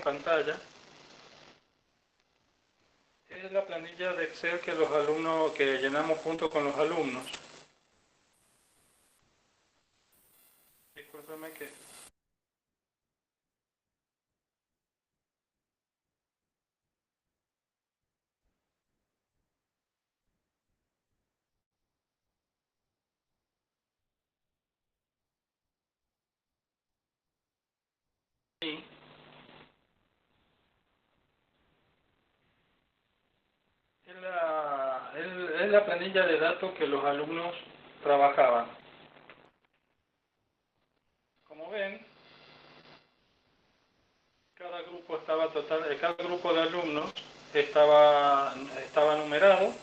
pantalla es la planilla de Excel que los alumnos, que llenamos junto con los alumnos. Discúlpame que... Sí. Es la planilla de datos que los alumnos trabajaban. Como ven, cada grupo de alumnos estaba numerado,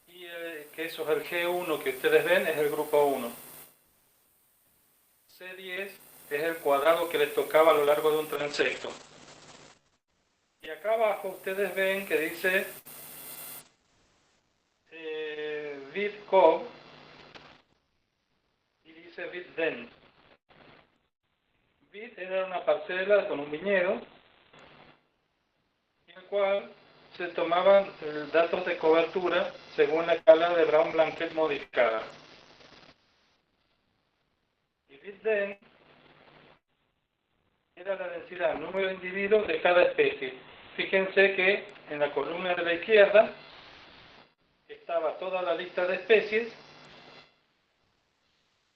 y que eso es el G1 que ustedes ven, es el grupo 1. C10 es el cuadrado que les tocaba a lo largo de un transecto. Y acá abajo ustedes ven que dice VidCov y dice VidDen. Vid era una parcela con un viñedo en el cual se tomaban datos de cobertura según la escala de Brown-Blanquet modificada. Y VidDen era la densidad, el número de individuos de cada especie. Fíjense que en la columna de la izquierda estaba toda la lista de especies,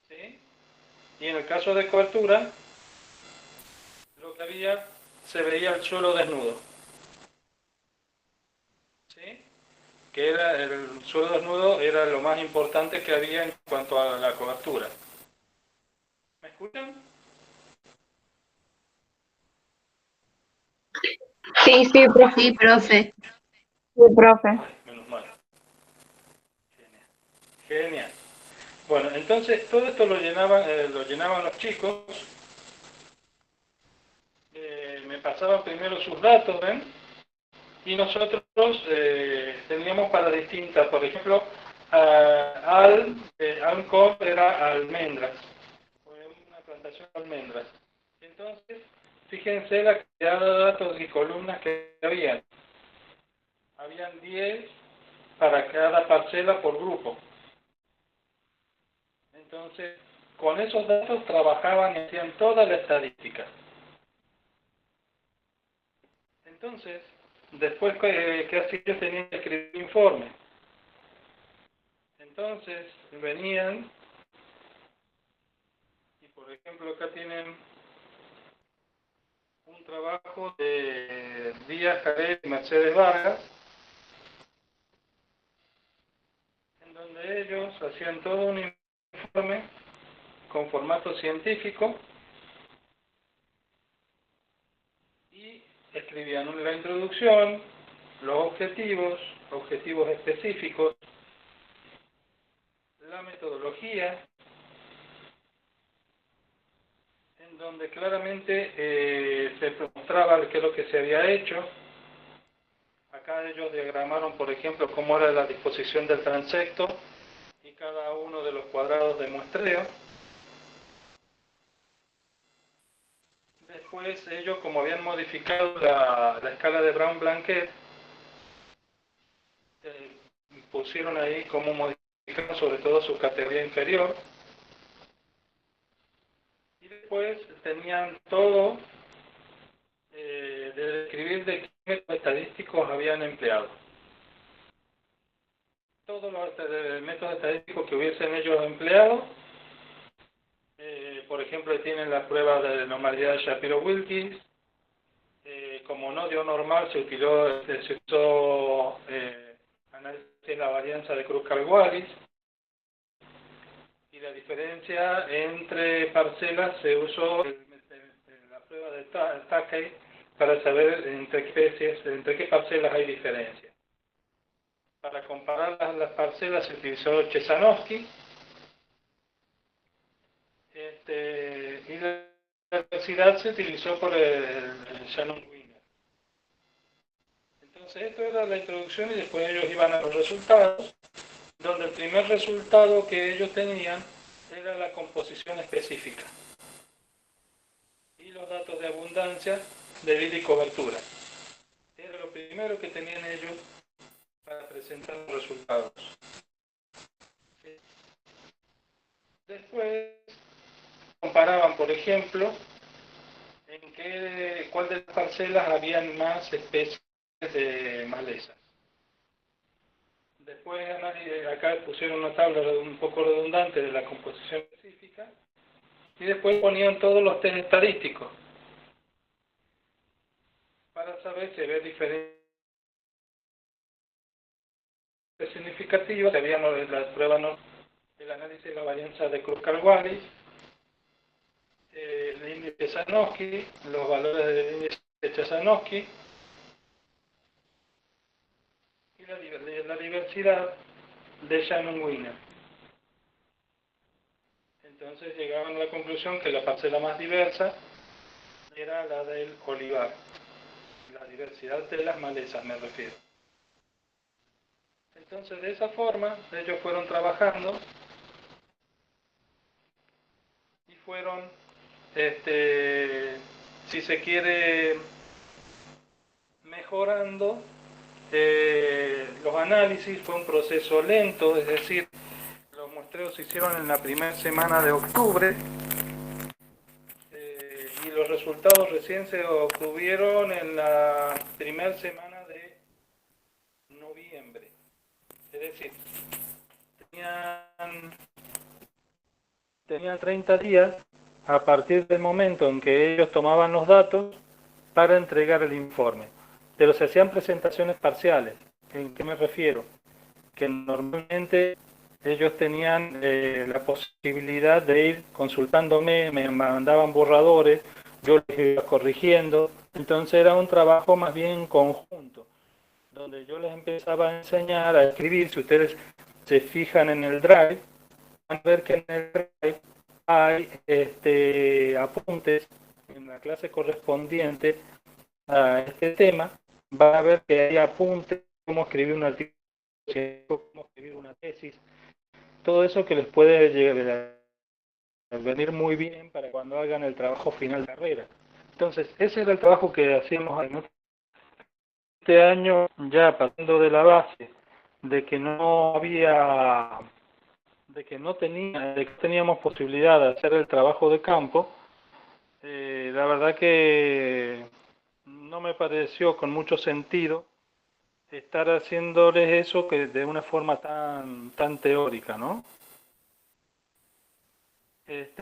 ¿sí? Y en el caso de cobertura, lo que había, se veía el suelo desnudo, ¿sí? Que era el suelo desnudo, era lo más importante que había en cuanto a la cobertura. ¿Me escuchan? Sí, sí, profe. Sí, profe. Sí, profe. Ay, menos mal. Genial. Genial. Bueno, entonces todo esto lo llenaban los chicos. Me pasaban primero sus datos, ¿ven? Y nosotros teníamos para distintas, por ejemplo, Alcor era almendras, fue una plantación de almendras. Entonces, fíjense la cantidad de datos y columnas que había. Habían 10 para cada parcela por grupo. Entonces, con esos datos trabajaban y hacían toda la estadística. Entonces, después, ¿qué hacían? Ellos tenían que escribir un informe. Entonces, venían, y por ejemplo acá tienen un trabajo de Díaz Caret y Mercedes Vargas, en donde ellos hacían todo un informe con formato científico y escribían la introducción, los objetivos específicos, la metodología, en donde claramente se mostraba qué es lo que se había hecho. Acá ellos diagramaron, por ejemplo, cómo era la disposición del transecto y cada uno de los cuadrados de muestreo. Después ellos, como habían modificado la escala de Brown-Blanquet, pusieron ahí cómo modificar sobre todo su categoría inferior. Y después tenían todo de describir de qué métodos estadísticos habían empleado. Todos los métodos estadísticos que hubiesen ellos empleado. Por ejemplo, tienen la prueba de normalidad de Shapiro-Wilkins. Como no dio normal, se usó análisis de la varianza de Kruskal-Wallis. Y la diferencia entre parcelas se usó la prueba de Takei para saber entre qué parcelas hay diferencia. Para comparar las parcelas se utilizó Chesanovsky. Y la velocidad se utilizó por el Shannon Wiener. Entonces esto era la introducción y después ellos iban a los resultados, donde el primer resultado que ellos tenían era la composición específica. Y los datos abundancia de vida y cobertura. Era lo primero que tenían ellos para presentar los resultados. Después comparaban, por ejemplo, cuál de las parcelas habían más especies de malezas. Después acá pusieron una tabla un poco redundante de la composición específica y después ponían todos los test estadísticos para saber si había diferencias significativas, si había la prueba el análisis de la varianza de Kruskal-Wallis, el índice de Zanoski, los valores del índice de Chazanowski y la diversidad de Shannon-Wiener. Entonces llegaban a la conclusión que la parcela más diversa era la del olivar, la diversidad de las malezas me refiero. Entonces de esa forma ellos fueron trabajando y fueron, si se quiere, mejorando los análisis. Fue un proceso lento, es decir, los muestreos se hicieron en la primera semana de octubre y los resultados recién se obtuvieron en la primera semana de noviembre. Es decir, tenían 30 días a partir del momento en que ellos tomaban los datos para entregar el informe. Pero se hacían presentaciones parciales. ¿En qué me refiero? Que normalmente ellos tenían la posibilidad de ir consultándome, me mandaban borradores, yo les iba corrigiendo. Entonces era un trabajo más bien conjunto, donde yo les empezaba a enseñar a escribir. Si ustedes se fijan en el Drive, van a ver que en el Drive hay apuntes en la clase correspondiente a este tema. Van a ver que hay apuntes, cómo escribir un artículo, cómo escribir una tesis, todo eso que les puede llegar a venir muy bien para cuando hagan el trabajo final de carrera. Entonces, ese era el trabajo que hacíamos en este año, ya partiendo de la base de que no había, de que teníamos posibilidad de hacer el trabajo de campo. La verdad que no me pareció con mucho sentido estar haciéndoles eso que de una forma tan teórica, ¿no?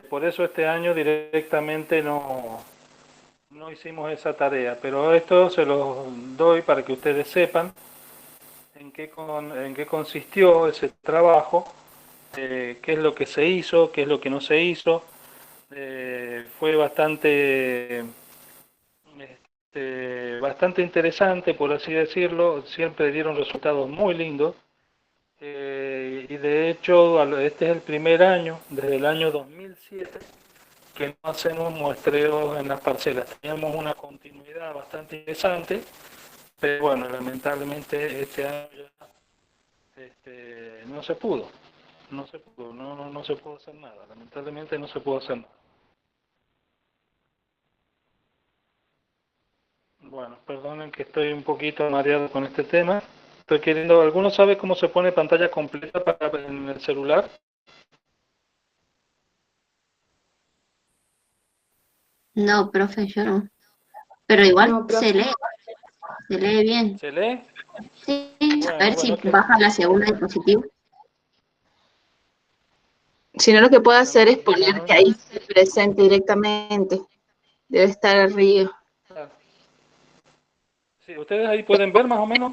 Por eso este año directamente no hicimos esa tarea, pero esto se los doy para que ustedes sepan en qué consistió ese trabajo, qué es lo que se hizo, qué es lo que no se hizo. Fue bastante interesante, por así decirlo. Siempre dieron resultados muy lindos. Y de hecho, este es el primer año, desde el año 2007, que no hacemos muestreos en las parcelas. Teníamos una continuidad bastante interesante, pero bueno, lamentablemente este año ya no se pudo. No se pudo hacer nada. Lamentablemente no se pudo hacer nada. Bueno, perdonen que estoy un poquito mareado con este tema. Estoy queriendo, ¿alguno sabe cómo se pone pantalla completa en el celular? No, profe, yo no. Pero igual No, profe. se lee bien. ¿Se lee? Sí, a Bueno, ver si bueno, baja la segunda diapositiva. Si no, lo que puedo hacer es bueno, poner que ahí se presente directamente. Debe estar arriba. claro. Sí, ¿ustedes ahí pueden ver más o menos?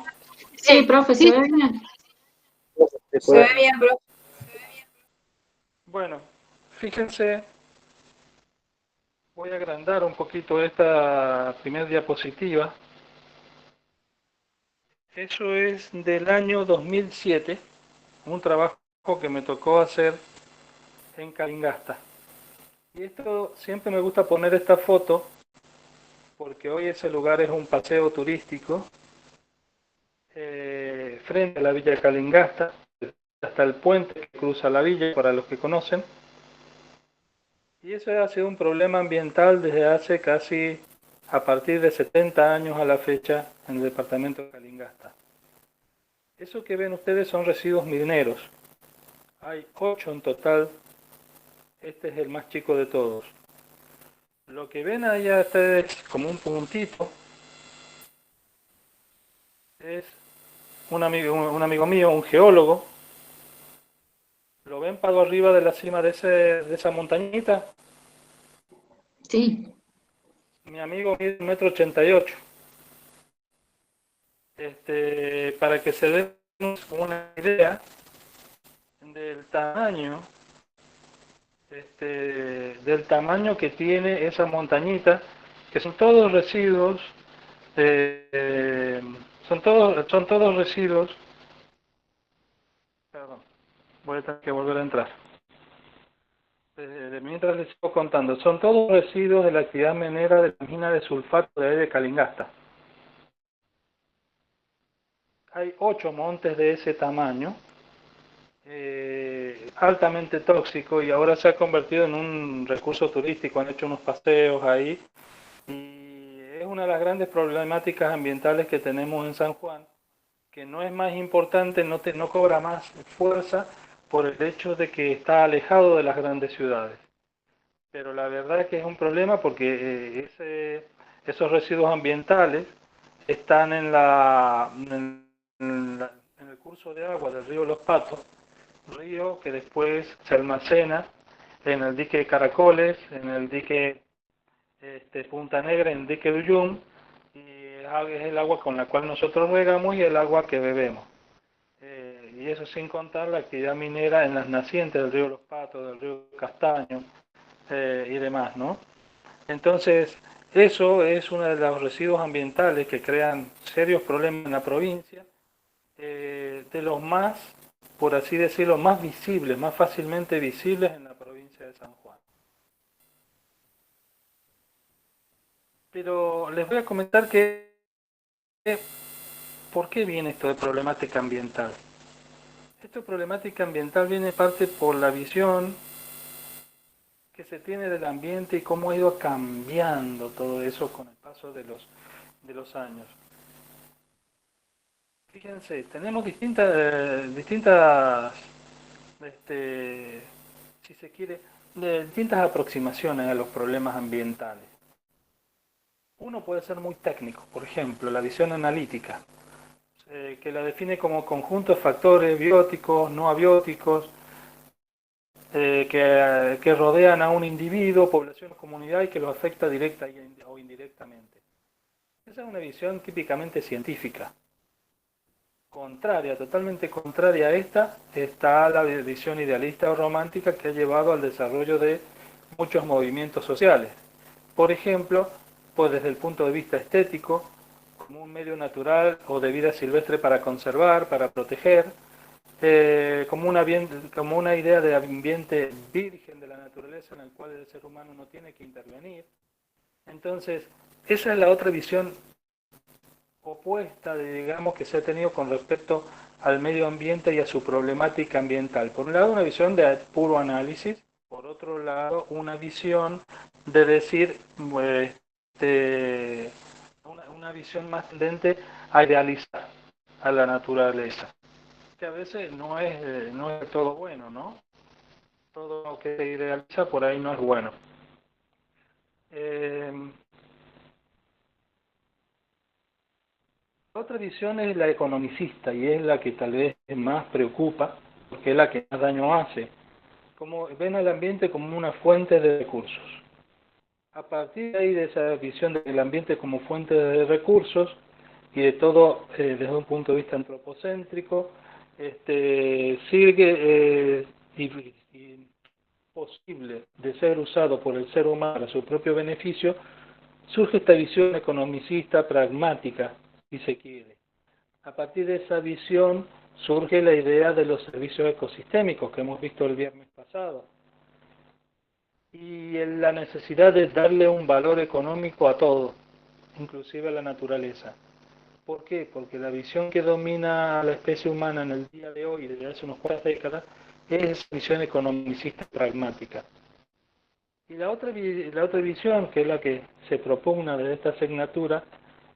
Sí, profe, se ve bien. Se ve bien, profe. Bueno, fíjense, voy a agrandar un poquito esta primera diapositiva. Eso es del año 2007, un trabajo que me tocó hacer en Calingasta. Y esto, siempre me gusta poner esta foto porque hoy ese lugar es un paseo turístico frente a la villa de Calingasta, hasta el puente que cruza la villa, para los que conocen. Y eso ha sido un problema ambiental desde hace casi a partir de 70 años a la fecha en el departamento de Calingasta. Eso que ven ustedes son residuos mineros. Hay 8 en total. Este es el más chico de todos. Lo que ven allá ustedes como un puntito es un amigo mío, un geólogo. ¿Lo ven pago arriba de la cima de esa montañita? Sí. Mi amigo mide 1,88 m. Para que se den una idea del tamaño que tiene esa montañita, que son todos residuos, son todos residuos, perdón, voy a tener que volver a entrar. Mientras les sigo contando, son todos residuos de la actividad minera de la mina de sulfato de ahí de Calingasta. Hay 8 montes de ese tamaño, altamente tóxico, y ahora se ha convertido en un recurso turístico. Han hecho unos paseos ahí y es una de las grandes problemáticas ambientales que tenemos en San Juan, que no es más importante, no cobra más fuerza por el hecho de que está alejado de las grandes ciudades. Pero la verdad es que es un problema porque esos residuos ambientales están en el curso de agua del río Los Patos, río que después se almacena en el dique Caracoles, en el dique Punta Negra, en el dique Uyum, y es el agua con la cual nosotros regamos y el agua que bebemos. Y eso sin contar la actividad minera en las nacientes del río Los Patos, del río Castaño y demás, ¿no? Entonces, eso es uno de los residuos ambientales que crean serios problemas en la provincia, de los más, por así decirlo, más visibles, más fácilmente visibles en la provincia de San Juan. Pero les voy a comentar ¿por qué viene esto de problemática ambiental? Esto de problemática ambiental viene parte por la visión que se tiene del ambiente y cómo ha ido cambiando todo eso con el paso de los años. Fíjense, tenemos distintas si se quiere, distintas aproximaciones a los problemas ambientales. Uno puede ser muy técnico, por ejemplo, la visión analítica, que la define como conjunto de factores bióticos, no abióticos, que rodean a un individuo, población o comunidad y que los afecta directa o indirectamente. Esa es una visión típicamente científica. Totalmente contraria a esta, está la visión idealista o romántica que ha llevado al desarrollo de muchos movimientos sociales. Por ejemplo, pues desde el punto de vista estético, como un medio natural o de vida silvestre para conservar, para proteger, como una idea de ambiente virgen de la naturaleza en el cual el ser humano no tiene que intervenir. Entonces, esa es la otra visión opuesta, digamos, que se ha tenido con respecto al medio ambiente y a su problemática ambiental. Por un lado, una visión de puro análisis, por otro lado, una visión de decir, una visión más tendente a idealizar a la naturaleza, que a veces no es del todo bueno, ¿no? Todo lo que se idealiza por ahí no es bueno. Otra visión es la economicista y es la que tal vez más preocupa porque es la que más daño hace. Como ven al ambiente como una fuente de recursos. A partir de ahí, de esa visión del ambiente como fuente de recursos y de todo desde un punto de vista antropocéntrico, sigue posible de ser usado por el ser humano para su propio beneficio, surge esta visión economicista pragmática, si se quiere. A partir de esa visión surge la idea de los servicios ecosistémicos que hemos visto el viernes pasado y la necesidad de darle un valor económico a todo, inclusive a la naturaleza. ¿Por qué? Porque la visión que domina a la especie humana en el día de hoy, desde hace unas cuantas décadas, es esa visión economicista pragmática. Y la otra visión, que es la que se propugna de esta asignatura,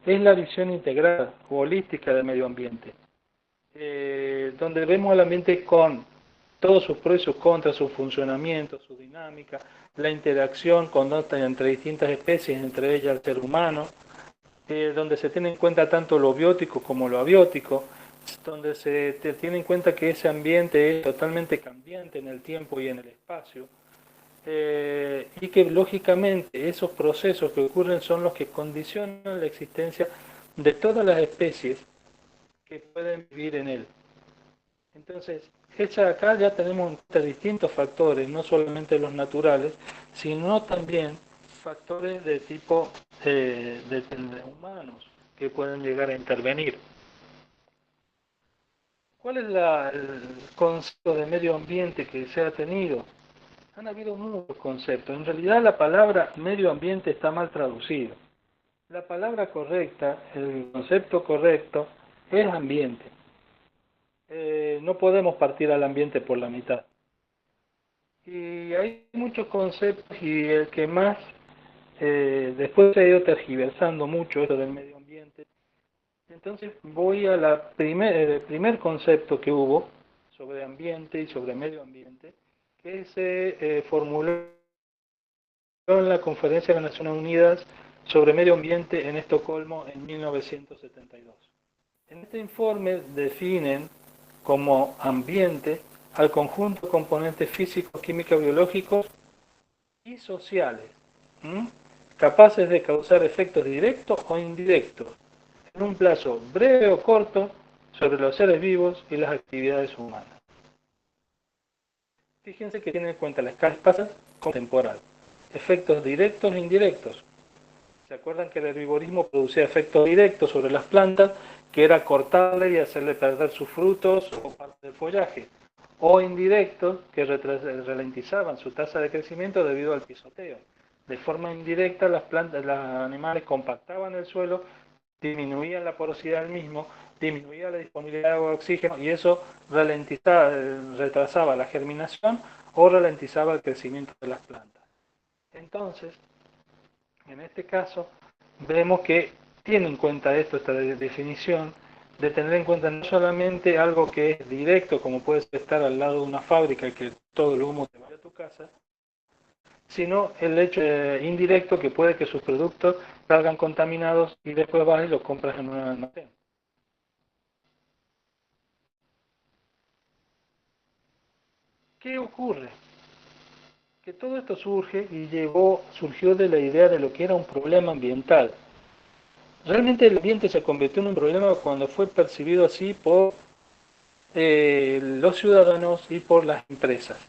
es la visión integrada o holística del medio ambiente, donde vemos al ambiente con todos sus pros y sus contras, su funcionamiento, su dinámica, la interacción entre distintas especies, entre ellas el ser humano, donde se tiene en cuenta tanto lo biótico como lo abiótico, donde se tiene en cuenta que ese ambiente es totalmente cambiante en el tiempo y en el espacio, y que lógicamente esos procesos que ocurren son los que condicionan la existencia de todas las especies que pueden vivir en él. Entonces, acá ya tenemos distintos factores, no solamente los naturales, sino también factores de tipo de humanos que pueden llegar a intervenir. ¿Cuál es el concepto de medio ambiente que se ha tenido? Han habido muchos conceptos. En realidad la palabra medio ambiente está mal traducido. La palabra correcta, el concepto correcto, es ambiente. No podemos partir al ambiente por la mitad. Y hay muchos conceptos y el que más después se ha ido tergiversando mucho esto del medio ambiente. Entonces voy a el primer concepto que hubo sobre ambiente y sobre medio ambiente, que se formuló en la Conferencia de las Naciones Unidas sobre Medio Ambiente en Estocolmo en 1972. En este informe definen como ambiente al conjunto de componentes físicos, químicos, biológicos y sociales, capaces de causar efectos directos o indirectos en un plazo breve o corto sobre los seres vivos y las actividades humanas. Fíjense que tienen en cuenta la escala espacial como temporal, efectos directos e indirectos. ¿Se acuerdan que el herbivorismo producía efectos directos sobre las plantas, que era cortarle y hacerle perder sus frutos o parte del follaje? O indirectos, que ralentizaban su tasa de crecimiento debido al pisoteo. De forma indirecta, los animales compactaban el suelo, disminuían la porosidad del mismo, disminuía la disponibilidad de agua y oxígeno, y eso retrasaba la germinación o ralentizaba el crecimiento de las plantas. Entonces, en este caso, vemos que tiene en cuenta esta definición, de tener en cuenta no solamente algo que es directo, como puede estar al lado de una fábrica y que todo el humo te vaya a tu casa, sino el hecho indirecto, que puede que sus productos salgan contaminados y después vas y los compras en un almacén. ¿Qué ocurre? Que todo esto surge y surgió de la idea de lo que era un problema ambiental. Realmente el ambiente se convirtió en un problema cuando fue percibido así por los ciudadanos y por las empresas.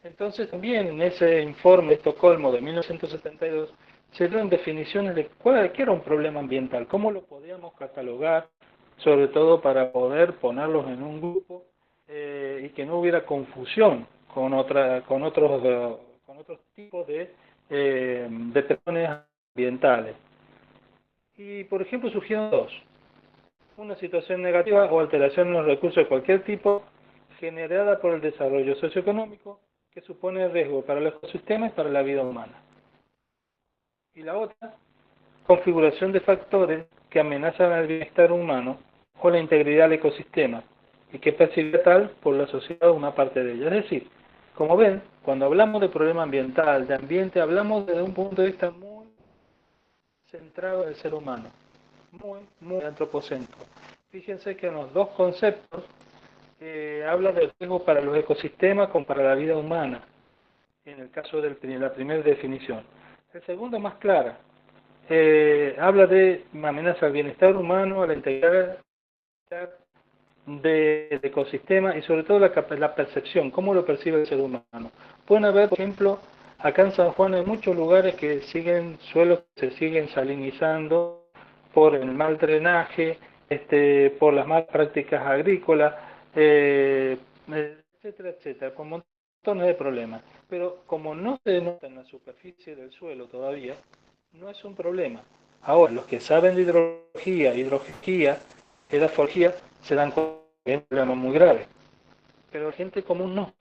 Entonces también en ese informe de Estocolmo de 1972 se dieron definiciones de qué era un problema ambiental, cómo lo podíamos catalogar, sobre todo para poder ponerlos en un grupo y que no hubiera confusión con otros tipos de presiones ambientales. Y por ejemplo surgieron dos: una situación negativa o alteración en los recursos de cualquier tipo generada por el desarrollo socioeconómico que supone riesgo para el ecosistema y para la vida humana. Y la otra, configuración de factores que amenazan el bienestar humano o la integridad del ecosistema y que es percibida tal por la sociedad o una parte de ella. Es decir, como ven, cuando hablamos de problema ambiental, de ambiente, hablamos desde un punto de vista muy centrado en el ser humano, muy antropocéntrico. Fíjense que en los dos conceptos habla del riesgo para los ecosistemas como para la vida humana, en el caso de la primera definición. El segundo, más clara, habla de amenaza al bienestar humano, a la integridad del ecosistema y sobre todo la percepción, cómo lo percibe el ser humano. Pueden haber, por ejemplo, acá en San Juan hay muchos lugares que suelos que se siguen salinizando por el mal drenaje, por las malas prácticas agrícolas, etcétera, etcétera, con montones de problemas. Pero como no se denota en la superficie del suelo todavía, no es un problema. Ahora, los que saben de hidrología, edafología, se dan cuenta que es un problema muy grave. Pero la gente común no.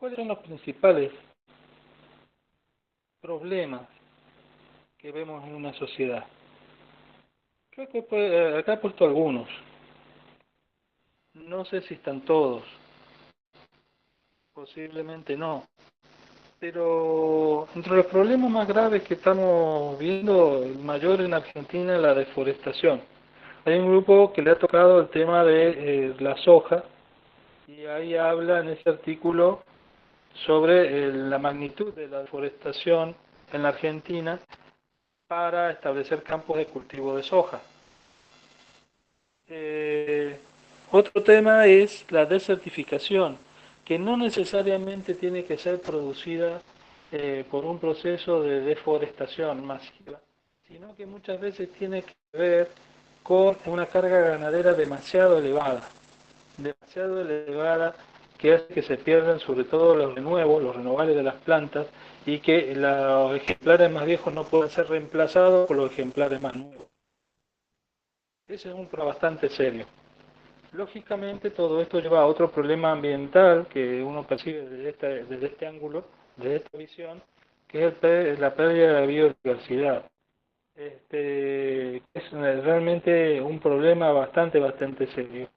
¿Cuáles son los principales problemas que vemos en una sociedad? Creo que acá he puesto algunos. No sé si están todos. Posiblemente no. Pero entre los problemas más graves que estamos viendo, el mayor en Argentina es la deforestación. Hay un grupo que le ha tocado el tema de la soja y ahí habla en ese artículo sobre la magnitud de la deforestación en la Argentina para establecer campos de cultivo de soja. Otro tema es la desertificación, que no necesariamente tiene que ser producida por un proceso de deforestación masiva, sino que muchas veces tiene que ver con una carga ganadera demasiado elevada, que hace que se pierdan sobre todo los renuevos, los renovales de las plantas, y que los ejemplares más viejos no puedan ser reemplazados por los ejemplares más nuevos. Ese es un problema bastante serio. Lógicamente todo esto lleva a otro problema ambiental que uno percibe desde este ángulo, desde esta visión, que es la pérdida de la biodiversidad. Es realmente un problema bastante serio.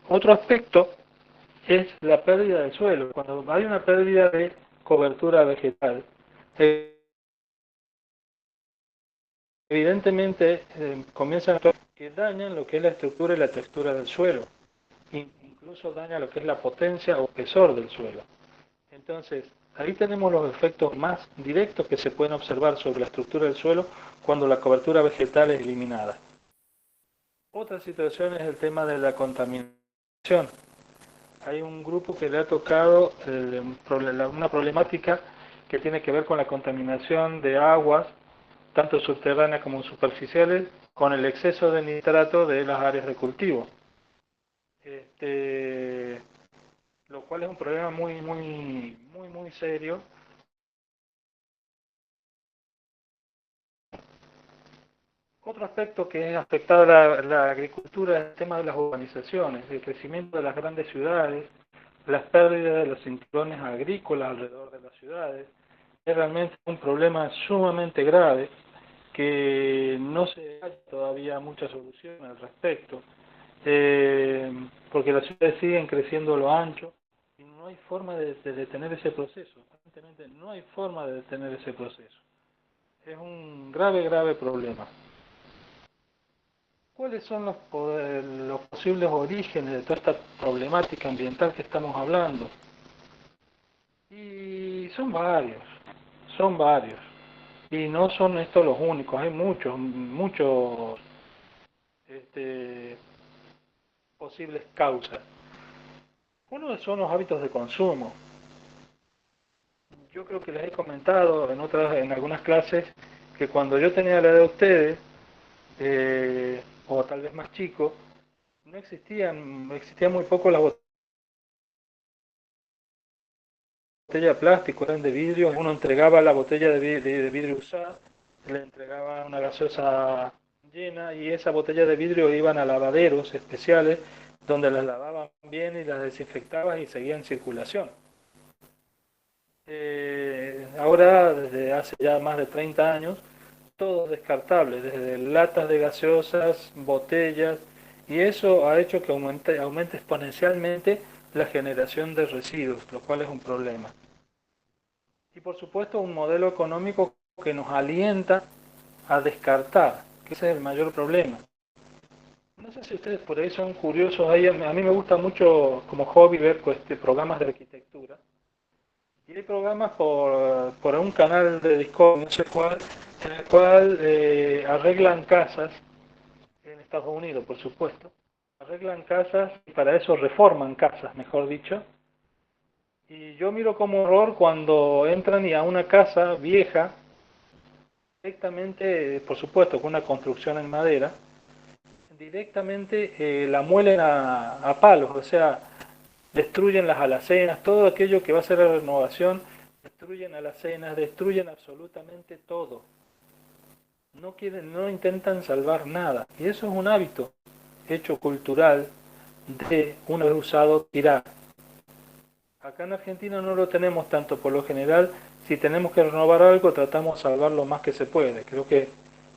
Otro aspecto es la pérdida del suelo. Cuando hay una pérdida de cobertura vegetal, evidentemente comienzan a que dañan lo que es la estructura y la textura del suelo, incluso daña lo que es la potencia o espesor del suelo. Entonces, ahí tenemos los efectos más directos que se pueden observar sobre la estructura del suelo cuando la cobertura vegetal es eliminada. Otra situación es el tema de la contaminación. Hay un grupo que le ha tocado una problemática que tiene que ver con la contaminación de aguas, tanto subterráneas como superficiales, con el exceso de nitrato de las áreas de cultivo. Lo cual es un problema muy serio. Otro aspecto que es afectado a la agricultura es el tema de las urbanizaciones, el crecimiento de las grandes ciudades, las pérdidas de los cinturones agrícolas alrededor de las ciudades. Es realmente un problema sumamente grave que no se hay todavía mucha solución al respecto, porque las ciudades siguen creciendo a lo ancho y no hay forma de detener ese proceso. Aparentemente no hay forma de detener ese proceso. Es un grave problema. ¿Cuáles son los posibles orígenes de toda esta problemática ambiental que estamos hablando? Y son varios. Y no son estos los únicos, hay muchos posibles causas. Uno son los hábitos de consumo. Yo creo que les he comentado en algunas clases que cuando yo tenía la edad de ustedes, o tal vez más chico, existían muy poco las botellas de plástico, eran de vidrio. Uno entregaba la botella de vidrio usada, le entregaba una gaseosa llena y esa botella de vidrio iban a lavaderos especiales donde las lavaban bien y las desinfectaban y seguían en circulación. Ahora, desde hace ya más de 30 años, todo es descartable, desde latas de gaseosas, botellas, y eso ha hecho que aumente exponencialmente la generación de residuos, lo cual es un problema. Y por supuesto un modelo económico que nos alienta a descartar, que ese es el mayor problema. No sé si ustedes por ahí son curiosos, a mí me gusta mucho como hobby ver programas de arquitectura. Y hay programas por un canal de Discord, no sé cuál, en el cual arreglan casas, en Estados Unidos por supuesto, arreglan casas y para eso reforman casas, mejor dicho. Y yo miro como horror cuando entran y a una casa vieja, directamente, por supuesto, con una construcción en madera, directamente la muelen a palos, o sea, destruyen las alacenas, todo aquello que va a ser la renovación, destruyen alacenas, destruyen absolutamente todo. No intentan salvar nada. Y eso es un hábito hecho cultural de, una vez usado, tirar. Acá en Argentina no lo tenemos tanto, por lo general, si tenemos que renovar algo, tratamos de salvar lo más que se puede. Creo que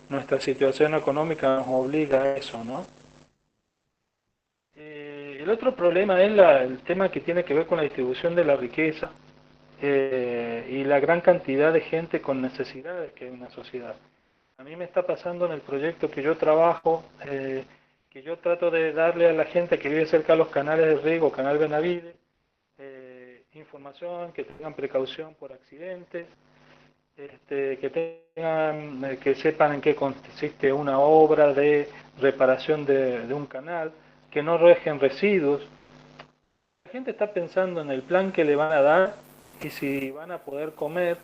nuestra situación económica nos obliga a eso, ¿no? El otro problema es el tema que tiene que ver con la distribución de la riqueza y la gran cantidad de gente con necesidades que hay en una sociedad. A mí me está pasando en el proyecto que yo trabajo, que yo trato de darle a la gente que vive cerca de los canales de riego, Canal Benavides, información, que tengan precaución por accidentes, que sepan en qué consiste una obra de reparación de un canal, que no dejen residuos. La gente está pensando en el plan que le van a dar y si van a poder comer.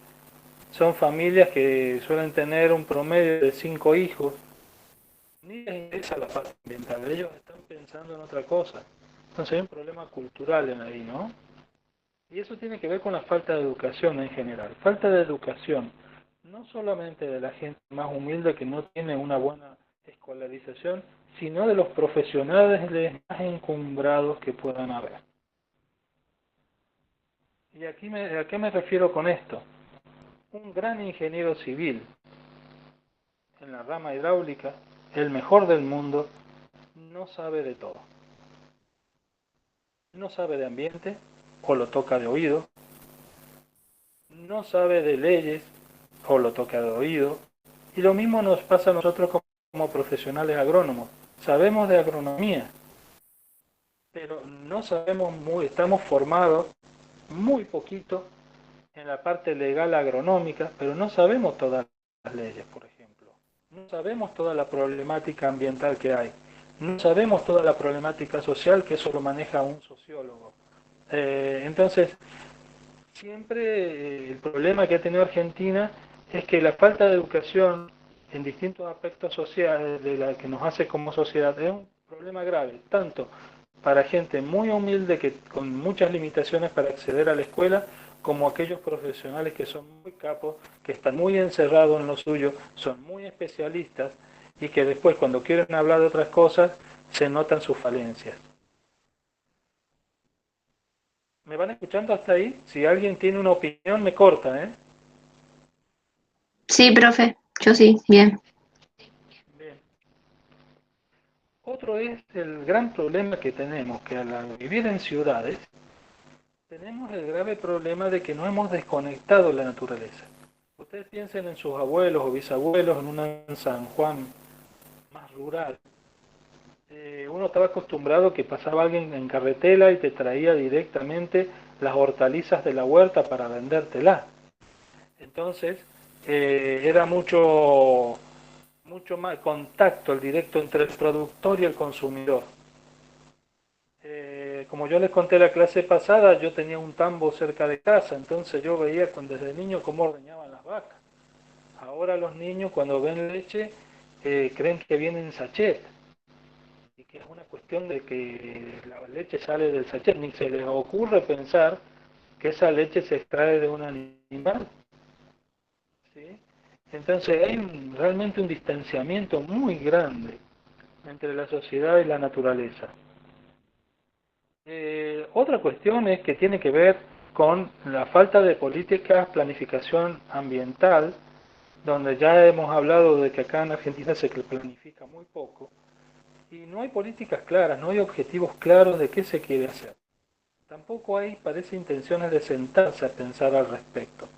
Son familias que suelen tener un promedio de 5 hijos. Ni les interesa la parte ambiental, ellos están pensando en otra cosa. Entonces hay un problema cultural en ahí, ¿no? Y eso tiene que ver con la falta de educación en general. Falta de educación, no solamente de la gente más humilde que no tiene una buena escolarización, sino de los profesionales más encumbrados que puedan haber. ¿Y a qué me refiero con esto? Un gran ingeniero civil en la rama hidráulica, el mejor del mundo, no sabe de todo. No sabe de ambiente, o lo toca de oído. No sabe de leyes, o lo toca de oído. Y lo mismo nos pasa a nosotros como profesionales agrónomos. Sabemos de agronomía, pero no sabemos estamos formados muy poquito en la parte legal agronómica, pero no sabemos todas las leyes, por ejemplo. No sabemos toda la problemática ambiental que hay. No sabemos toda la problemática social, que eso lo maneja un sociólogo. Entonces, siempre el problema que ha tenido Argentina es que la falta de educación en distintos aspectos sociales de la que nos hace como sociedad es un problema grave, tanto para gente muy humilde que con muchas limitaciones para acceder a la escuela, como aquellos profesionales que son muy capos, que están muy encerrados en lo suyo, son muy especialistas y que después cuando quieren hablar de otras cosas se notan sus falencias. ¿Me van escuchando hasta ahí? Si alguien tiene una opinión me corta, ¿eh? Sí, profe, yo sí, bien. Bien. Otro es el gran problema que tenemos, que al vivir en ciudades, tenemos el grave problema de que no hemos desconectado la naturaleza. Ustedes piensen en sus abuelos o bisabuelos en un San Juan más rural. Uno estaba acostumbrado que pasaba alguien en carretela y te traía directamente las hortalizas de la huerta para vendértelas. Entonces, era mucho más contacto el directo entre el productor y el consumidor. Como yo les conté la clase pasada, yo tenía un tambo cerca de casa, entonces yo veía desde niño cómo ordeñaban las vacas. Ahora los niños cuando ven leche creen que viene en sachet y que es una cuestión de que la leche sale del sachet, ni se les ocurre pensar que esa leche se extrae de un animal. ¿Sí? Entonces hay realmente un distanciamiento muy grande entre la sociedad y la naturaleza. Otra cuestión es que tiene que ver con la falta de políticas, planificación ambiental, donde ya hemos hablado de que acá en Argentina se planifica muy poco, y no hay políticas claras, no hay objetivos claros de qué se quiere hacer. Tampoco hay, parece, intenciones de sentarse a pensar al respecto.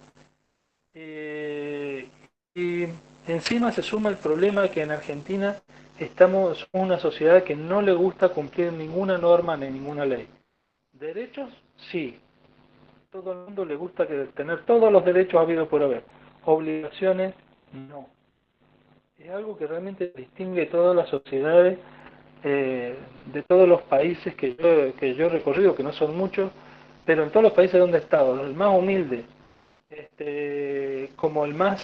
Y encima se suma el problema que en Argentina somos una sociedad que no le gusta cumplir ninguna norma ni ninguna ley. Derechos, sí. Todo el mundo le gusta tener todos los derechos habidos por haber. Obligaciones, no. Es algo que realmente distingue todas las sociedades de todos los países que yo he recorrido, que no son muchos, pero en todos los países donde he estado, el más humilde, como el más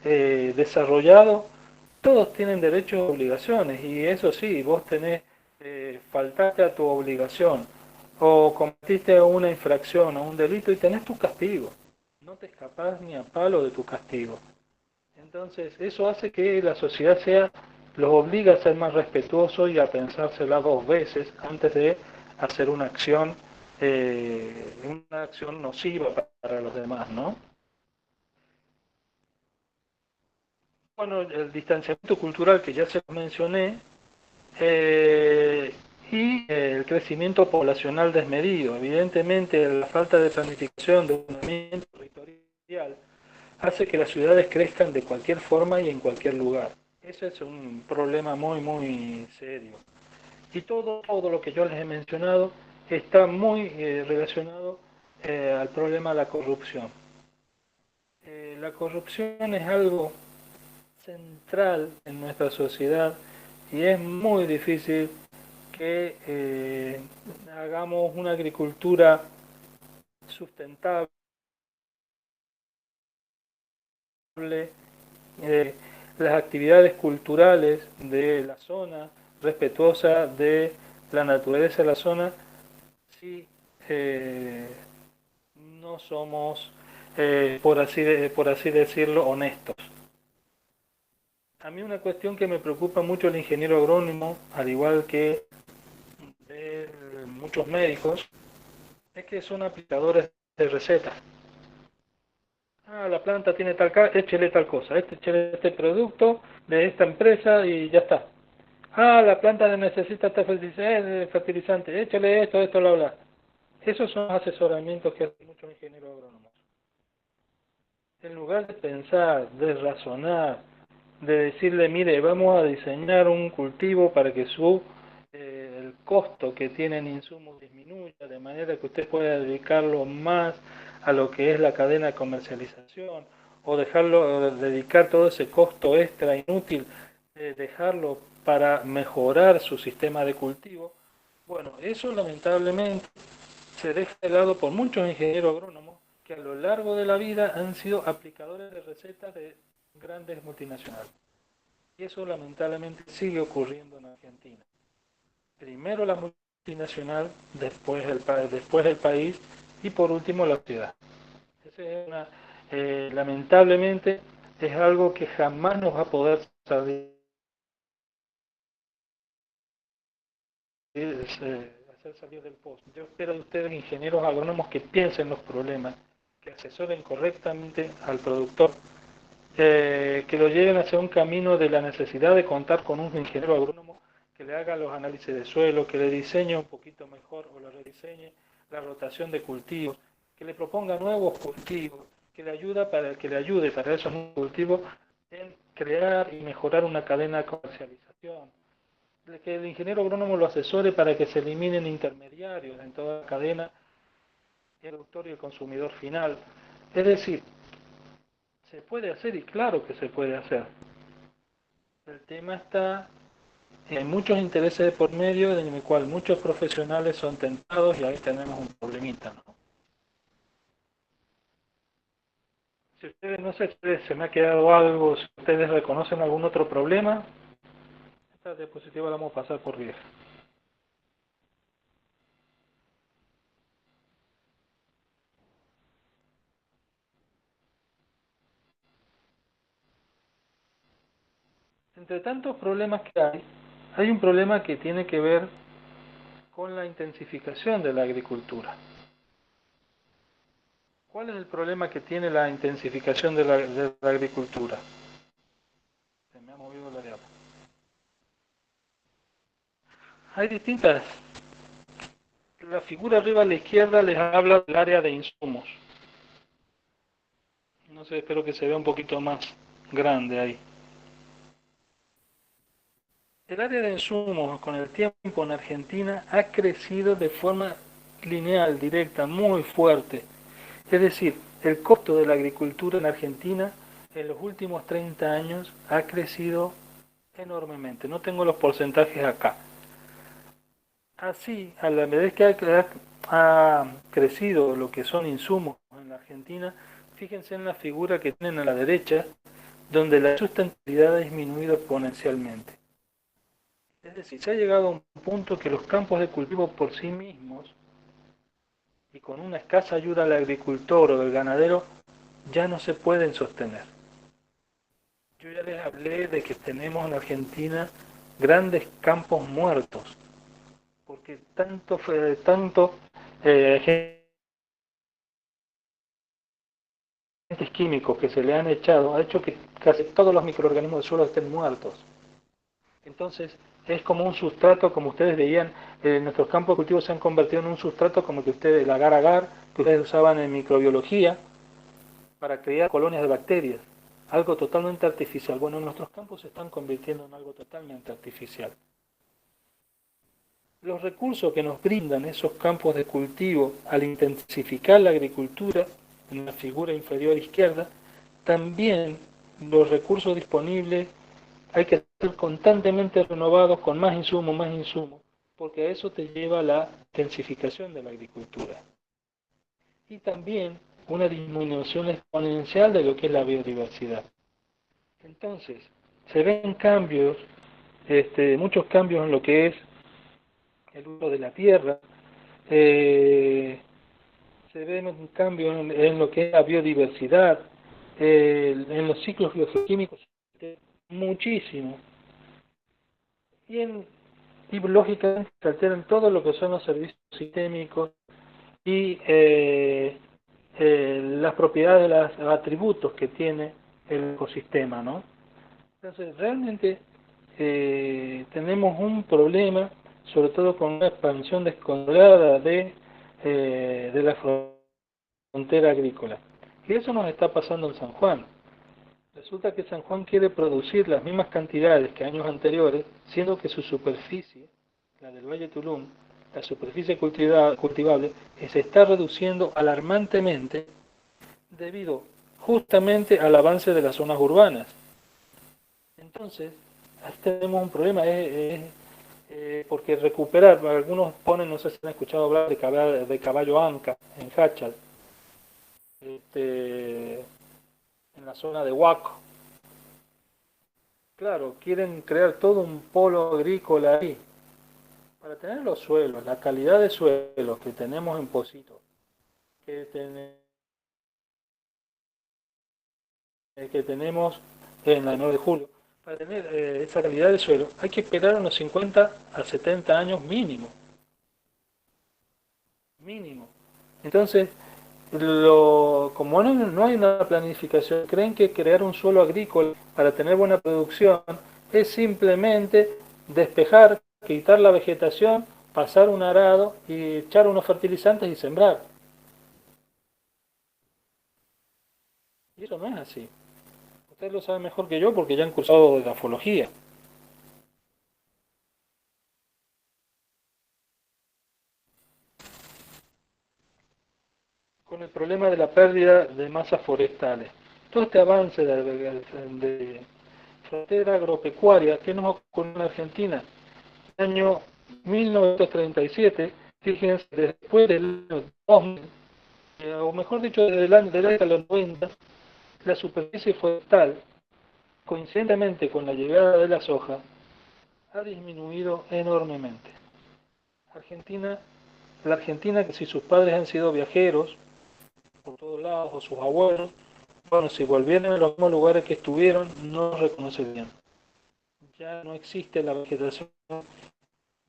desarrollado, todos tienen derechos y obligaciones, y eso sí, vos faltaste a tu obligación, o cometiste una infracción o un delito y tenés tu castigo, no te escapás ni a palo de tu castigo. Entonces eso hace que la sociedad los obliga a ser más respetuosos y a pensársela dos veces antes de hacer una acción una acción nociva para los demás, ¿no? Bueno, el distanciamiento cultural que ya se lo mencioné, y el crecimiento poblacional desmedido. Evidentemente, la falta de planificación de ordenamiento territorial hace que las ciudades crezcan de cualquier forma y en cualquier lugar. Ese es un problema muy, muy serio. Y todo lo que yo les he mencionado está muy relacionado al problema de la corrupción. La corrupción es algo central en nuestra sociedad y es muy difícil que hagamos una agricultura sustentable, eh, las actividades culturales de la zona, respetuosa de la naturaleza de la zona, si no somos, por así decirlo, honestos. A mí una cuestión que me preocupa mucho el ingeniero agrónomo, al igual que muchos médicos, es que son aplicadores de recetas. Ah, la planta tiene tal cosa, échele tal cosa, échele este producto de esta empresa y ya está. Ah, la planta necesita este fertilizante, échale esto, bla, bla. Esos son asesoramientos que hacen muchos ingenieros agrónomos. En lugar de pensar, de razonar, de decirle, mire, vamos a diseñar un cultivo para que el costo que tiene en insumos disminuya, de manera que usted pueda dedicarlo más a lo que es la cadena de comercialización, o dedicar todo ese costo extra inútil, dejarlo para mejorar su sistema de cultivo. Bueno, eso lamentablemente se deja de lado por muchos ingenieros agrónomos que a lo largo de la vida han sido aplicadores de recetas de grandes multinacionales. Y eso lamentablemente sigue ocurriendo en Argentina. Primero la multinacional, después el país y por último la ciudad. Lamentablemente es algo que jamás nos va a poder hacer salir del pozo. Yo espero de ustedes, ingenieros agrónomos, que piensen los problemas, que asesoren correctamente al productor, que lo lleven hacia un camino de la necesidad de contar con un ingeniero agrónomo que le haga los análisis de suelo, que le diseñe un poquito mejor o le rediseñe la rotación de cultivos, que le proponga nuevos cultivos, que le ayude para esos nuevos cultivos en crear y mejorar una cadena de comercialización, que el ingeniero agrónomo lo asesore para que se eliminen intermediarios en toda la cadena, el productor y el consumidor final. Es decir, se puede hacer y claro que se puede hacer. El tema está en muchos intereses de por medio, en el cual muchos profesionales son tentados y ahí tenemos un problemita, ¿no? Si ustedes, no sé si se me ha quedado algo, si ustedes reconocen algún otro problema, esta diapositiva la vamos a pasar por vieja. Entre tantos problemas que hay un problema que tiene que ver con la intensificación de la agricultura. ¿Cuál es el problema que tiene la intensificación de la agricultura? Se me ha movido la diapositiva. Hay distintas. La figura arriba a la izquierda les habla del área de insumos. No sé, espero que se vea un poquito más grande ahí. El área de insumos con el tiempo en Argentina ha crecido de forma lineal, directa, muy fuerte. Es decir, el costo de la agricultura en Argentina en los últimos 30 años ha crecido enormemente. No tengo los porcentajes acá. Así, a la vez que ha crecido lo que son insumos en la Argentina, fíjense en la figura que tienen a la derecha, donde la sustentabilidad ha disminuido exponencialmente. Es decir, se ha llegado a un punto que los campos de cultivo por sí mismos, y con una escasa ayuda al agricultor o del ganadero, ya no se pueden sostener. Yo ya les hablé de que tenemos en Argentina grandes campos muertos, porque tanto agentes químicos que se le han echado, ha hecho que casi todos los microorganismos del suelo estén muertos. Entonces, es como un sustrato, como ustedes veían, nuestros campos de cultivo se han convertido en un sustrato como que ustedes, el agar-agar, que ustedes usaban en microbiología para crear colonias de bacterias. Algo totalmente artificial. Bueno, nuestros campos se están convirtiendo en algo totalmente artificial. Los recursos que nos brindan esos campos de cultivo al intensificar la agricultura, en la figura inferior izquierda, también los recursos disponibles hay que ser constantemente renovados con más insumos, porque a eso te lleva la intensificación de la agricultura. Y también una disminución exponencial de lo que es la biodiversidad. Entonces, se ven cambios, muchos cambios en lo que es el uso de la tierra, se ven cambios en lo que es la biodiversidad, en los ciclos biogeoquímicos, muchísimo. Y lógicamente se alteran todo lo que son los servicios sistémicos y las propiedades, los atributos que tiene el ecosistema, ¿no? Entonces, realmente tenemos un problema, sobre todo con una expansión descontrolada de la frontera agrícola. Y eso nos está pasando en San Juan. Resulta que San Juan quiere producir las mismas cantidades que años anteriores, siendo que su superficie, la del Valle Tulum, la superficie cultivable, se está reduciendo alarmantemente debido justamente al avance de las zonas urbanas. Entonces, ahí tenemos un problema, porque recuperar, algunos ponen, no sé si han escuchado hablar de caballo anca en Hachal, en la zona de Huaco. Claro, quieren crear todo un polo agrícola ahí. Para tener los suelos, la calidad de suelos que tenemos en Pocito, que tenemos en la 9 de julio, para tener esa calidad de suelo, hay que esperar unos 50 a 70 años mínimo. Mínimo. Entonces, como no hay una planificación, creen que crear un suelo agrícola para tener buena producción es simplemente despejar, quitar la vegetación, pasar un arado y echar unos fertilizantes y sembrar. Y eso no es así. Ustedes lo saben mejor que yo porque ya han cursado edafología. Con el problema de la pérdida de masas forestales. Todo este avance de frontera agropecuaria que nos ocurrió en Argentina en el año 1937, fíjense, después del año 2000, o mejor dicho, desde el año de la década de los 90, la superficie forestal, coincidentemente con la llegada de la soja, ha disminuido enormemente. La Argentina, que si sus padres han sido viajeros por todos lados, o sus abuelos, bueno, si volvieran a los mismos lugares que estuvieron, no los reconocerían. Ya no existe la vegetación.